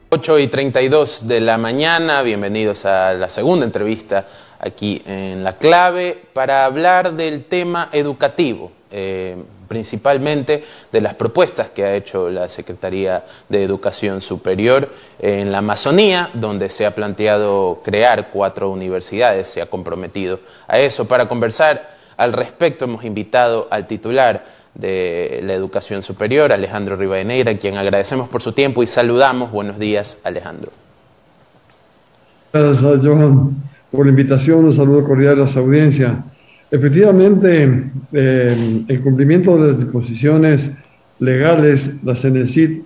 8:32 de la mañana, bienvenidos a la segunda entrevista aquí en La Clave para hablar del tema educativo, principalmente de las propuestas que ha hecho la Secretaría de Educación Superior en la Amazonía, donde se ha planteado crear 4 universidades, se ha comprometido a eso. Para conversar al respecto hemos invitado al titular de la Educación Superior, Alejandro Rivadeneira, a quien agradecemos por su tiempo y saludamos. Buenos días, Alejandro. Gracias a Johan por la invitación, un saludo cordial a su audiencia. Efectivamente, en cumplimiento de las disposiciones legales, la CENESID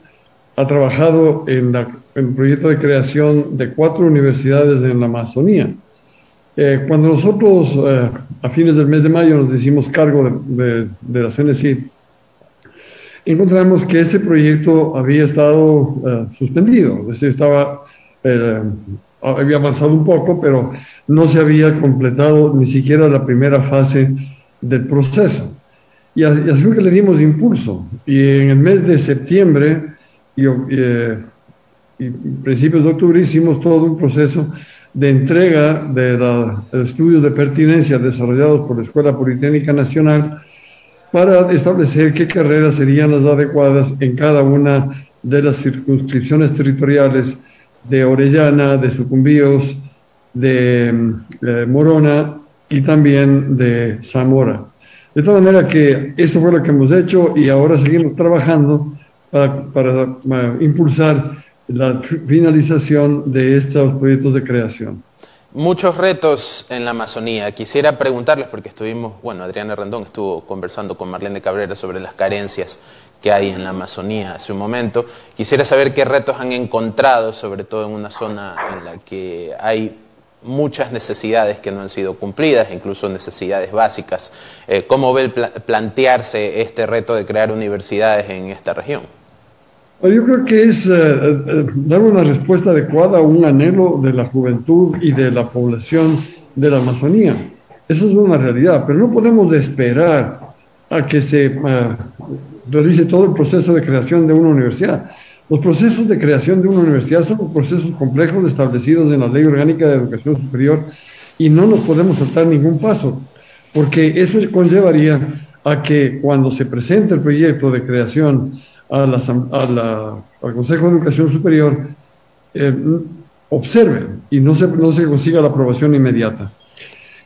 ha trabajado en el proyecto de creación de 4 universidades en la Amazonía. Cuando nosotros a fines del mes de mayo nos hicimos cargo de la CENESID, encontramos que ese proyecto había estado suspendido, es decir, había avanzado un poco, pero no se había completado ni siquiera la primera fase del proceso. Y así fue que le dimos impulso. Y en el mes de septiembre y principios de octubre hicimos todo un proceso de entrega de los estudios de pertinencia desarrollados por la Escuela Politécnica Nacional para establecer qué carreras serían las adecuadas en cada una de las circunscripciones territoriales de Orellana, de Sucumbíos, de Morona y también de Zamora. De tal manera que eso fue lo que hemos hecho y ahora seguimos trabajando para impulsar la finalización de estos proyectos de creación. Muchos retos en la Amazonía. Quisiera preguntarles, porque estuvimos, Adriana Rendón estuvo conversando con Marlene Cabrera sobre las carencias que hay en la Amazonía hace un momento. Quisiera saber qué retos han encontrado, sobre todo en una zona en la que hay muchas necesidades que no han sido cumplidas, incluso necesidades básicas. ¿Cómo ve plantearse este reto de crear universidades en esta región? Yo creo que es dar una respuesta adecuada a un anhelo de la juventud y de la población de la Amazonía. Eso es una realidad, pero no podemos esperar a que se realice todo el proceso de creación de una universidad. Los procesos de creación de una universidad son procesos complejos establecidos en la Ley Orgánica de Educación Superior y no nos podemos saltar ningún paso, porque eso conllevaría a que cuando se presente el proyecto de creación al Consejo de Educación Superior, observen y no se consiga la aprobación inmediata.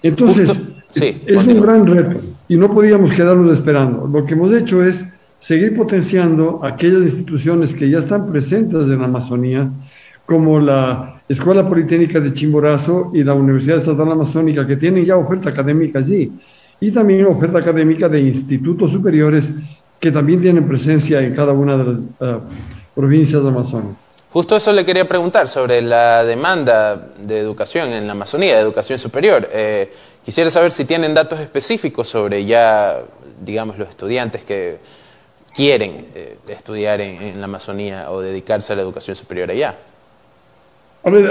Entonces, es un gran reto y no podíamos quedarnos esperando. Lo que hemos hecho es seguir potenciando aquellas instituciones que ya están presentes en la Amazonía, como la Escuela Politécnica de Chimborazo y la Universidad Estatal Amazónica, que tienen ya oferta académica allí, y también oferta académica de institutos superiores que también tienen presencia en cada una de las provincias de Amazonas. Justo eso le quería preguntar sobre la demanda de educación en la Amazonía, de educación superior. Quisiera saber si tienen datos específicos sobre ya, digamos, los estudiantes que quieren estudiar en la Amazonía o dedicarse a la educación superior allá. A ver,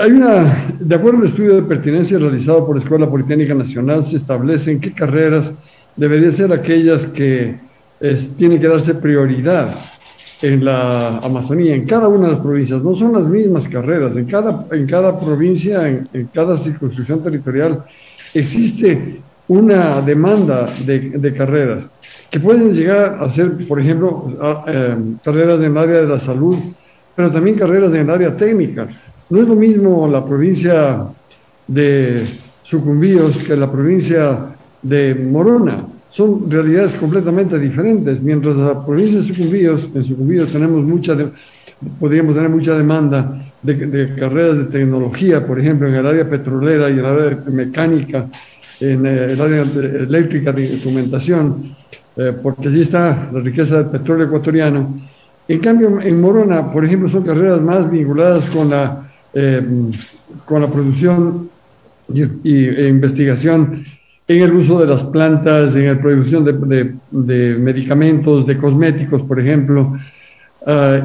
de acuerdo al estudio de pertinencia realizado por la Escuela Politécnica Nacional, se establecen qué carreras deberían ser aquellas que tiene que darse prioridad en la Amazonía, en cada una de las provincias. No son las mismas carreras, en cada provincia, en cada circunscripción territorial, existe una demanda de carreras que pueden llegar a ser, por ejemplo, carreras en el área de la salud, pero también carreras en el área técnica. No es lo mismo la provincia de Sucumbíos que la provincia de Morona. Son realidades completamente diferentes. Mientras la provincia de Sucumbíos, en Sucumbíos podríamos tener mucha demanda de carreras de tecnología, por ejemplo, en el área petrolera y en el área mecánica, en el área eléctrica de instrumentación, porque allí está la riqueza del petróleo ecuatoriano. En cambio, en Morona, por ejemplo, son carreras más vinculadas con la producción e investigación en el uso de las plantas, en la producción de medicamentos, de cosméticos, por ejemplo,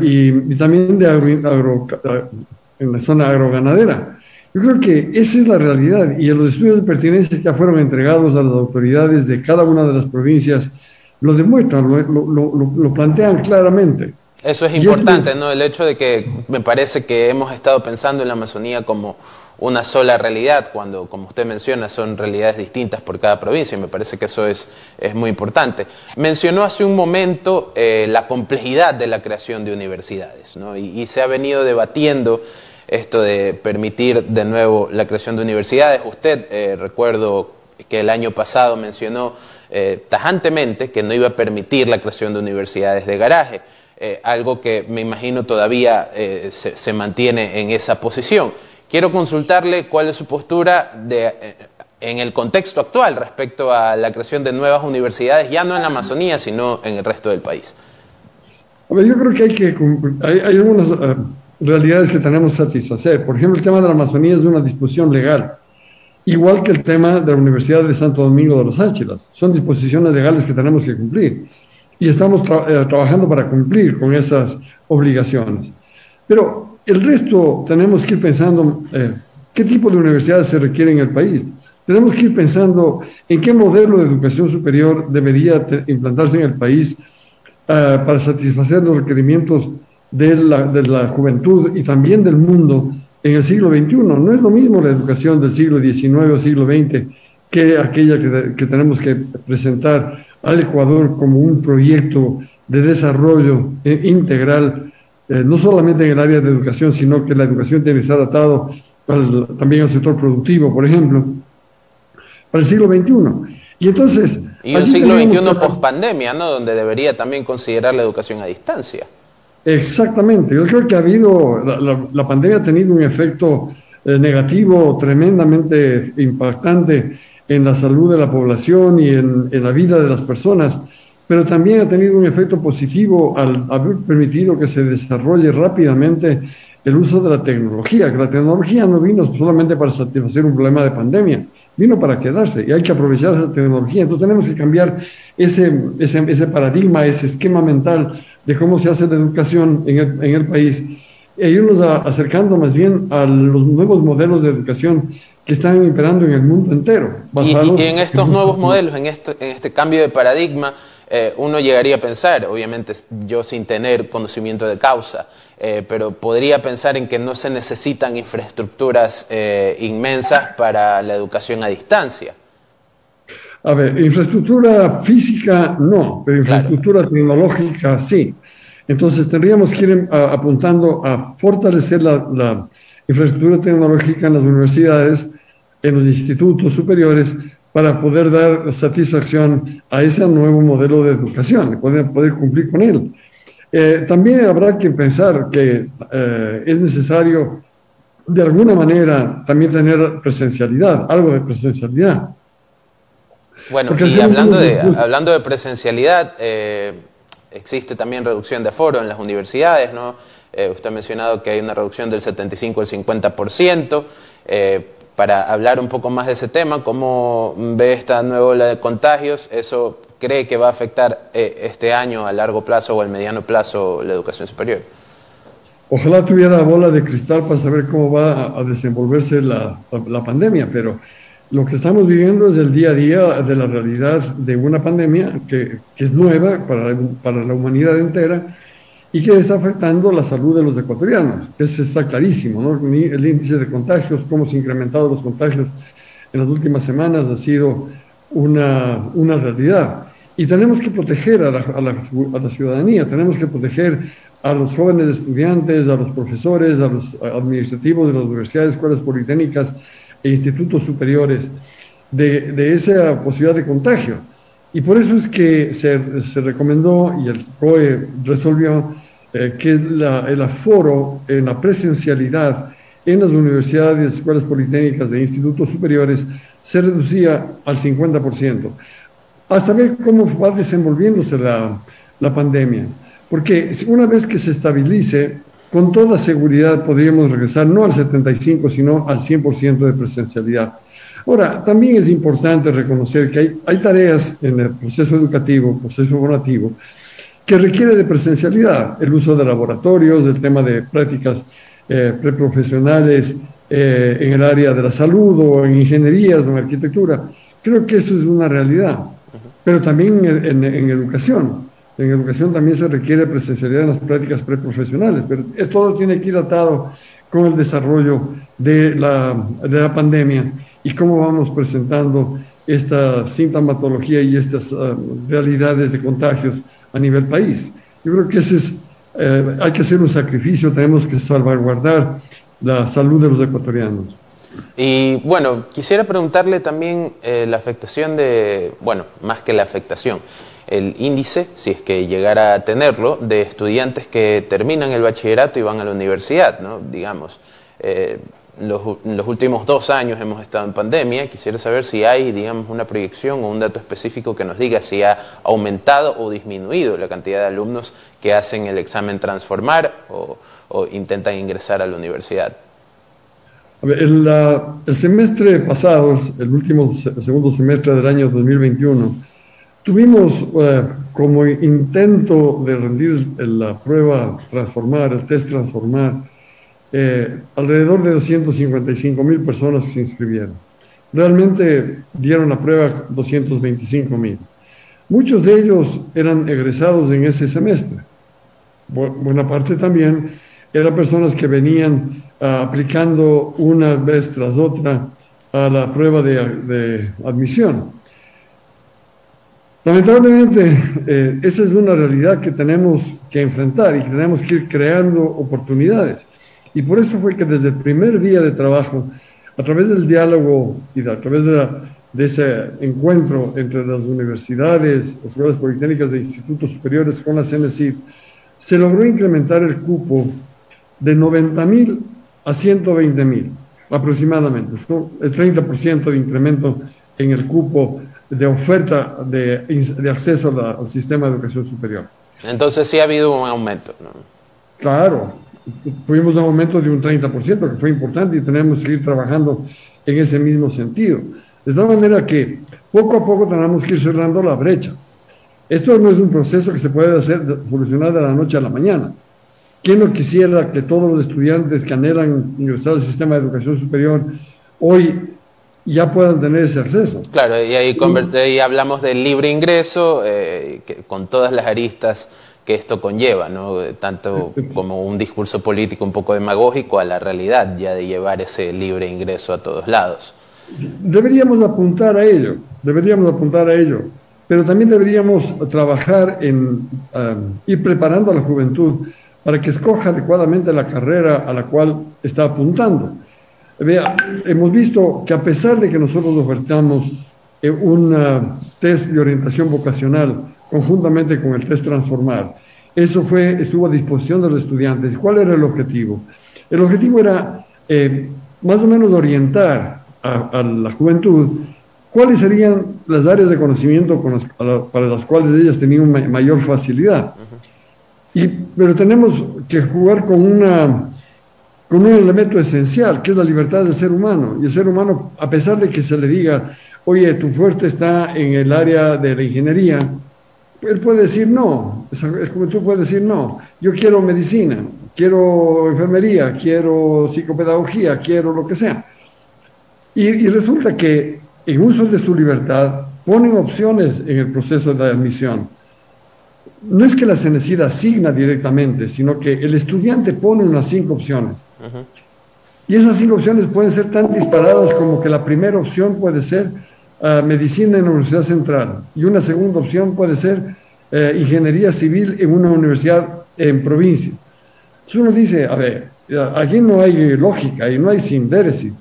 y también en la zona agroganadera. Yo creo que esa es la realidad, y en los estudios de pertinencia que ya fueron entregados a las autoridades de cada una de las provincias lo demuestran, lo plantean claramente. Eso es Y importante, ¿no? El hecho de que me parece que hemos estado pensando en la Amazonía como una sola realidad, cuando, como usted menciona, son realidades distintas por cada provincia, y me parece que eso es muy importante. Mencionó hace un momento la complejidad de la creación de universidades, ¿no? Y se ha venido debatiendo esto de permitir de nuevo la creación de universidades. Usted, recuerdo que el año pasado mencionó tajantemente que no iba a permitir la creación de universidades de garaje, algo que me imagino todavía se mantiene en esa posición. Quiero consultarle cuál es su postura en el contexto actual respecto a la creación de nuevas universidades, ya no en la Amazonía, sino en el resto del país. A ver, yo creo que hay algunas realidades que tenemos que satisfacer. Por ejemplo, el tema de la Amazonía es de una disposición legal, igual que el tema de la Universidad de Santo Domingo de los Áchilas. Son disposiciones legales que tenemos que cumplir y estamos trabajando para cumplir con esas obligaciones. Pero el resto tenemos que ir pensando qué tipo de universidades se requiere en el país. Tenemos que ir pensando en qué modelo de educación superior debería implantarse en el país para satisfacer los requerimientos de la juventud y también del mundo en el siglo XXI. No es lo mismo la educación del siglo XIX o siglo XX que aquella que tenemos que presentar al Ecuador como un proyecto de desarrollo integral, no solamente en el área de educación, sino que la educación tiene que estar atado también al sector productivo, por ejemplo, para el siglo XXI. Y entonces... Y un siglo XXI post-pandemia, ¿no? Donde debería también considerar la educación a distancia. Exactamente. Yo creo que ha habido, la pandemia ha tenido un efecto negativo tremendamente impactante en la salud de la población y en la vida de las personas, pero también ha tenido un efecto positivo al haber permitido que se desarrolle rápidamente el uso de la tecnología, que la tecnología no vino solamente para satisfacer un problema de pandemia, vino para quedarse y hay que aprovechar esa tecnología. Entonces tenemos que cambiar ese paradigma, ese esquema mental de cómo se hace la educación en el país e irnos acercando más bien a los nuevos modelos de educación que están imperando en el mundo entero. Y en estos nuevos modelos, en este cambio de paradigma, uno llegaría a pensar, obviamente yo sin tener conocimiento de causa, pero podría pensar en que no se necesitan infraestructuras inmensas para la educación a distancia. A ver, infraestructura física no, pero infraestructura tecnológica sí. Entonces tendríamos que ir apuntando a fortalecer la infraestructura tecnológica en las universidades, en los institutos superiores, para poder dar satisfacción a ese nuevo modelo de educación, poder cumplir con él. También habrá que pensar que es necesario, de alguna manera, también tener presencialidad, algo de presencialidad. Bueno, y hablando de presencialidad, existe también reducción de aforo en las universidades, ¿no? Usted ha mencionado que hay una reducción del 75 al 50%. Para hablar un poco más de ese tema, ¿cómo ve esta nueva ola de contagios? ¿Eso cree que va a afectar este año a largo plazo o al mediano plazo la educación superior? Ojalá tuviera bola de cristal para saber cómo va a desenvolverse la pandemia, pero lo que estamos viviendo es el día a día de la realidad de una pandemia que es nueva para la humanidad entera y que está afectando la salud de los ecuatorianos. Eso está clarísimo, ¿no? El índice de contagios, cómo se han incrementado los contagios en las últimas semanas ha sido una realidad. Y tenemos que proteger a la ciudadanía, tenemos que proteger a los jóvenes estudiantes, a los profesores, a los administrativos de las universidades, escuelas politécnicas e institutos superiores de esa posibilidad de contagio. Y por eso es que se recomendó y el COE resolvió que el aforo en la presencialidad en las universidades, escuelas politécnicas e institutos superiores se reducía al 50%, hasta ver cómo va desenvolviéndose la pandemia. Porque una vez que se estabilice, con toda seguridad podríamos regresar no al 75%, sino al 100% de presencialidad. Ahora, también es importante reconocer que hay tareas en el proceso educativo, proceso formativo, que requiere de presencialidad, el uso de laboratorios, el tema de prácticas preprofesionales en el área de la salud o en ingenierías o en arquitectura. Creo que eso es una realidad, pero también en educación. En educación también se requiere presencialidad en las prácticas preprofesionales, pero todo tiene que ir atado con el desarrollo de la pandemia y cómo vamos presentando esta sintomatología y estas realidades de contagios a nivel país. Yo creo que hay que hacer un sacrificio, tenemos que salvaguardar la salud de los ecuatorianos. Y bueno, quisiera preguntarle también la afectación bueno, más que la afectación, el índice, si es que llegara a tenerlo, de estudiantes que terminan el bachillerato y van a la universidad, ¿no? Digamos, los últimos 2 años hemos estado en pandemia. Quisiera saber si hay, digamos, una proyección o un dato específico que nos diga si ha aumentado o disminuido la cantidad de alumnos que hacen el examen Transformar o intentan ingresar a la universidad. A ver, el semestre pasado, el segundo semestre del año 2021, tuvimos como intento de rendir la prueba Transformar, el test Transformar, alrededor de 255,000 personas que se inscribieron. Realmente dieron la prueba 225,000. Muchos de ellos eran egresados en ese semestre. Buena parte también eran personas que venían aplicando una vez tras otra a la prueba de admisión. Lamentablemente, esa es una realidad que tenemos que enfrentar y que tenemos que ir creando oportunidades. Y por eso fue que desde el primer día de trabajo, a través del diálogo y a través de ese encuentro entre las universidades, escuelas politécnicas e institutos superiores con la CENESID, se logró incrementar el cupo de 90,000 a 120,000 aproximadamente. El 30% de incremento en el cupo de oferta de acceso al sistema de educación superior. Entonces sí ha habido un aumento, ¿no? Claro, tuvimos un aumento de un 30%, que fue importante y tenemos que ir trabajando en ese mismo sentido. De tal manera que poco a poco tenemos que ir cerrando la brecha. Esto no es un proceso que se puede solucionar de la noche a la mañana. ¿Quién no quisiera que todos los estudiantes que anhelan ingresar al sistema de educación superior hoy ya puedan tener ese acceso? Claro, y ahí hablamos del libre ingreso, con todas las aristas que esto conlleva, ¿no? Tanto como un discurso político un poco demagógico a la realidad ya de llevar ese libre ingreso a todos lados. Deberíamos apuntar a ello, pero también deberíamos trabajar en ir preparando a la juventud para que escoja adecuadamente la carrera a la cual está apuntando. Vea, hemos visto que a pesar de que nosotros ofertamos un test de orientación vocacional conjuntamente con el test Transformar, eso estuvo a disposición de los estudiantes. ¿Cuál era el objetivo? El objetivo era más o menos orientar a la juventud cuáles serían las áreas de conocimiento para las cuales ellas tenían mayor facilidad. Pero tenemos que jugar con un elemento esencial, que es la libertad del ser humano. Y el ser humano, a pesar de que se le diga, oye, tu fuerte está en el área de la ingeniería, él puede decir no. Es como tú puedes decir no. Yo quiero medicina, quiero enfermería, quiero psicopedagogía, quiero lo que sea. Y resulta que en uso de su libertad ponen opciones en el proceso de admisión. No es que la CENESID asigna directamente, sino que el estudiante pone unas 5 opciones. Y esas 5 opciones pueden ser tan disparadas como que la primera opción puede ser medicina en la Universidad Central y una segunda opción puede ser ingeniería civil en una universidad en provincia. Entonces uno dice, a ver, aquí no hay lógica y no hay sindéresis.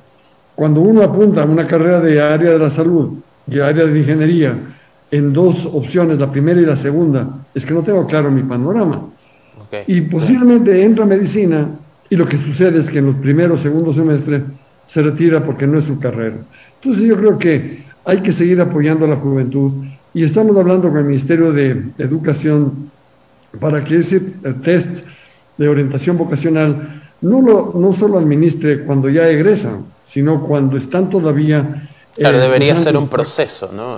Cuando uno apunta a una carrera de área de la salud y área de ingeniería en 2 opciones, la primera y la segunda, es que no tengo claro mi panorama. Y posiblemente entra a medicina y lo que sucede es que en los primeros, segundo semestre se retira porque no es su carrera. Entonces yo creo que hay que seguir apoyando a la juventud y estamos hablando con el Ministerio de Educación para que ese test de orientación vocacional no solo administre cuando ya egresan, sino cuando están todavía... Claro, debería ser un proceso, ¿no?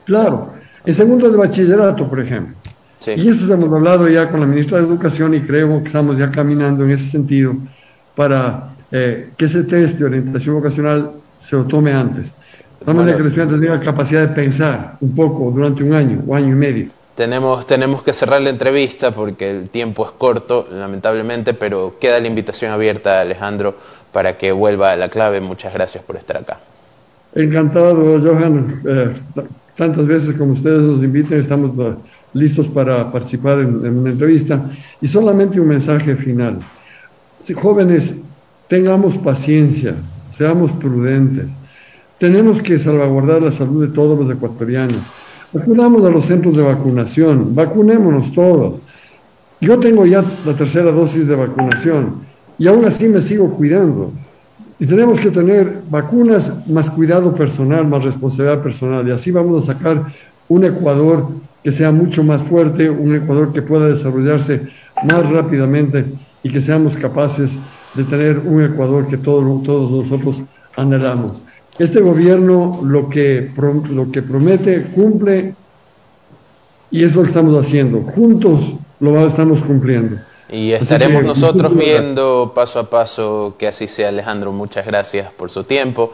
Claro. En segundo de bachillerato, por ejemplo. Sí. Y eso hemos hablado ya con la ministra de Educación y creo que estamos ya caminando en ese sentido para que ese test de orientación vocacional se lo tome antes. De manera que el estudiante tenga capacidad de pensar un poco durante un año o año y medio. Tenemos que cerrar la entrevista porque el tiempo es corto, lamentablemente, pero queda la invitación abierta, Alejandro, para que vuelva a La Clave. Muchas gracias por estar acá. Encantado, Johan. Tantas veces como ustedes nos inviten, estamos listos para participar en una entrevista. Y solamente un mensaje final. Si, jóvenes, tengamos paciencia, seamos prudentes. Tenemos que salvaguardar la salud de todos los ecuatorianos. Acudamos a los centros de vacunación, vacunémonos todos. Yo tengo ya la tercera dosis de vacunación y aún así me sigo cuidando. Y tenemos que tener vacunas más cuidado personal, más responsabilidad personal. Y así vamos a sacar un Ecuador que sea mucho más fuerte, un Ecuador que pueda desarrollarse más rápidamente y que seamos capaces de tener un Ecuador que todos nosotros anhelamos. Este gobierno lo que promete cumple y es lo que estamos haciendo. Juntos lo estamos cumpliendo. Y estaremos nosotros viendo paso a paso que así sea, Alejandro. Muchas gracias por su tiempo.